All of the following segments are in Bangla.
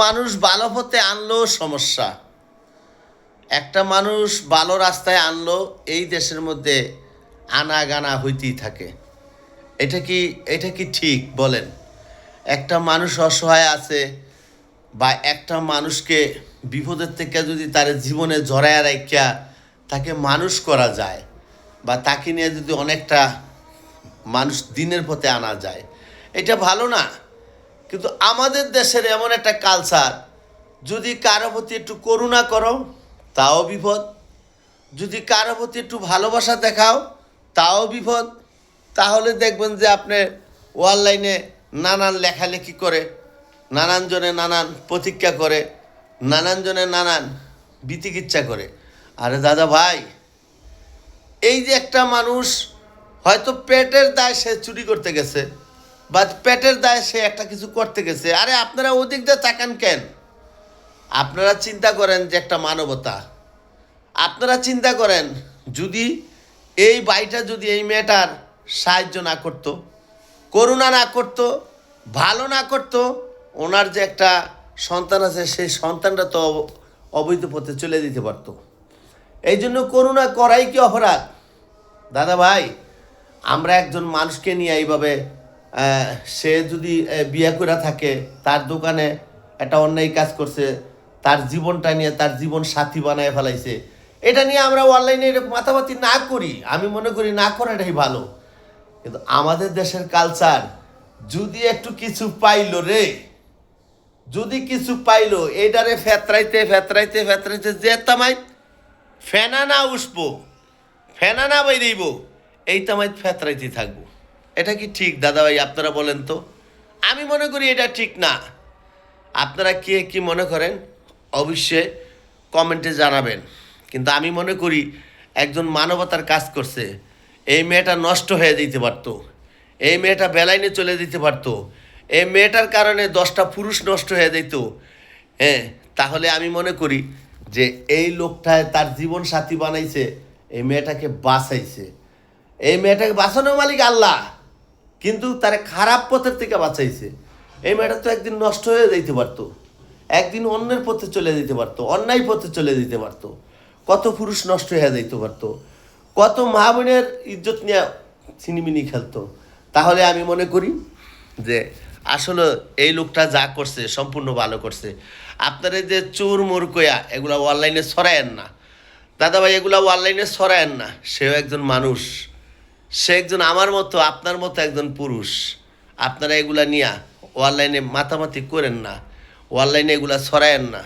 মানুষ ভালো পথে আনলো সমস্যা, একটা মানুষ ভালো রাস্তায় আনলো এই দেশের মধ্যে আনাগানা হইতেই থাকে। এটা কি ঠিক বলেন? একটা মানুষ অসহায় আছে বা একটা মানুষকে বিপদের থেকে যদি তার জীবনে জড়ায় রাখিয়া তাকে মানুষ করা যায় বা তাকে নিয়ে যদি অনেকটা মানুষ দিনের পথে আনা যায়, এটা ভালো না? কিন্তু আমাদের দেশের এমন একটা কালচার, যদি কারো প্রতি একটু করুণা করো তাও বিপদ, যদি কারো প্রতি একটু ভালোবাসা দেখাও তাও বিপদ। তাহলে দেখবেন যে আপনি অনলাইনে নানান লেখালেখি করে, নানান জনে নানান প্রতিজ্ঞা করে, নানান জনে নানান বিতিকিচ্ছা করে। আরে দাদা ভাই, এই যে একটা মানুষ হয়তো পেটের দায় সে চুরি করতে গেছে বা পেটের দায় সে একটা কিছু করতে গেছে, আরে আপনারা ওদিক দিয়ে তাকান কেন? আপনারা চিন্তা করেন যে একটা মানবতা, আপনারা চিন্তা করেন যদি এই ভাইটা যদি এই মেয়েটার সাহায্য না করতো, করুণা না করতো, ভালো না করতো, ওনার যে একটা সন্তান আছে সেই সন্তানটা তো অবৈধ পথে চলে দিতে পারতো। এই জন্য করুণা করাই কি অপরাধ? দাদা ভাই, আমরা একজন মানুষকে নিয়ে এইভাবে সে যদি বিয়ে করে থাকে, তার দোকানে একটা অন্যায় কাজ করছে, তার জীবনটা নিয়ে তার জীবন সাথী বানায় ফেলাইছে, এটা নিয়ে আমরা অনলাইনে এরকম মাতামাতি না করি। আমি মনে করি না করাটাই ভালো। কিন্তু আমাদের দেশের কালচার, যদি একটু কিছু পাইলো রে, যদি কিছু পাইলো এইটারে ফেতরাইতে ফেতরাইতে ফেতরাইতে যে তামাই ফেনা না উঠবো, ফেনা না বাইরেইব, এই তামাই ফেতরাইতে থাকবো। এটা কি ঠিক দাদা ভাই? আপনারা বলেন তো। আমি মনে করি এটা ঠিক না। আপনারা কে কি মনে করেন অবশ্যই কমেন্টে জানাবেন। কিন্তু আমি মনে করি একজন মানবতার কাজ করছে, এই মেয়েটা নষ্ট হয়ে যেতে পারতো, এই মেয়েটা বেলাইনে চলে যেতে পারতো, এই মেয়েটার কারণে 10টা পুরুষ নষ্ট হয়ে যেত। হ্যাঁ, তাহলে আমি মনে করি যে এই লোকটায় তার জীবন সাথী বানাইছে, এই মেয়েটাকে বাঁচাইছে। এই মেয়েটাকে বাঁচানোর মালিক আল্লাহ, কিন্তু তার খারাপ পথের থেকে বাঁচাইছে। এই মেয়েটা তো একদিন নষ্ট হয়ে যেতে পারতো, একদিন অন্যের পথে চলে যেতে পারতো, অন্যায় পথে চলে যেতে পারতো, কত পুরুষ নষ্ট হয়ে যেতে পারতো, কত মা বোনের ইজ্জত নিয়ে ছিনিমিনি খেলতো। তাহলে আমি মনে করি যে আসলে এই লোকটা যা করছে সম্পূর্ণ ভালো করছে। আপনারা যে চোর মোর কয়া এগুলা অনলাইনে ছড়ায়েন না দাদা ভাই, এগুলা অনলাইনে ছড়ায়েন না। সেও একজন মানুষ, সে একজন আমার মতো আপনার মতো একজন পুরুষ। আপনারা এগুলা নিয়ে অনলাইনে মাতামাতি করেন না, অনলাইনে এগুলা ছড়ায়েন না।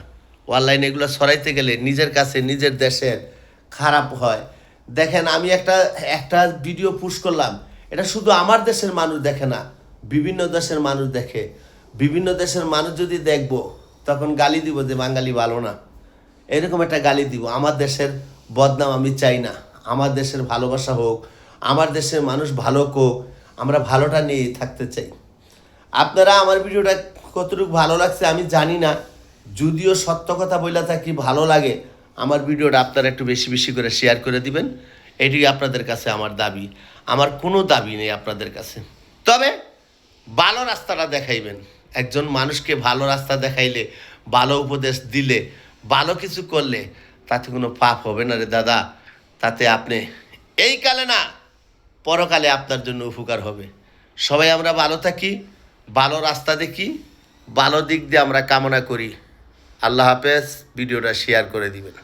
অনলাইনে এগুলো ছড়াইতে গেলে নিজের কাছে নিজের দেশের খারাপ হয়। দেখেন, আমি একটা ভিডিও পোস্ট করলাম, এটা শুধু আমার দেশের মানুষ দেখে না, বিভিন্ন দেশের মানুষ দেখে। বিভিন্ন দেশের মানুষ যদি দেখবো তখন গালি দিব যে বাঙালি ভালো না, এরকম একটা গালি দিব। আমার দেশের বদনাম আমি চাই না, আমার দেশের ভালোবাসা হোক, আমার দেশের মানুষ ভালো হোক, আমরা ভালোটা নিয়ে থাকতে চাই। আপনারা আমার ভিডিওটা কতটুকু ভালো লাগছে আমি জানি না, যদিও সত্য কথা বলে থাকি, ভালো লাগে আমার ভিডিওটা আপনারা একটু বেশি বেশি করে শেয়ার করে দিবেন। এটি আপনাদের কাছে আমার দাবি, আমার কোনো দাবি নেই আপনাদের কাছে। তবে ভালো রাস্তাটা দেখাইবেন। একজন মানুষকে ভালো রাস্তা দেখাইলে, ভালো উপদেশ দিলে, ভালো কিছু করলে তাতে কোনো পাপ হবে না রে দাদা। তাতে আপনি এই কালে না পরকালে আপনার জন্য উপকার হবে। সবাই আমরা ভালো থাকি, ভালো রাস্তা দেখি, ভালো দিক দিয়ে আমরা কামনা করি। আল্লাহ হাফেজ। ভিডিওটা শেয়ার করে দিবেন।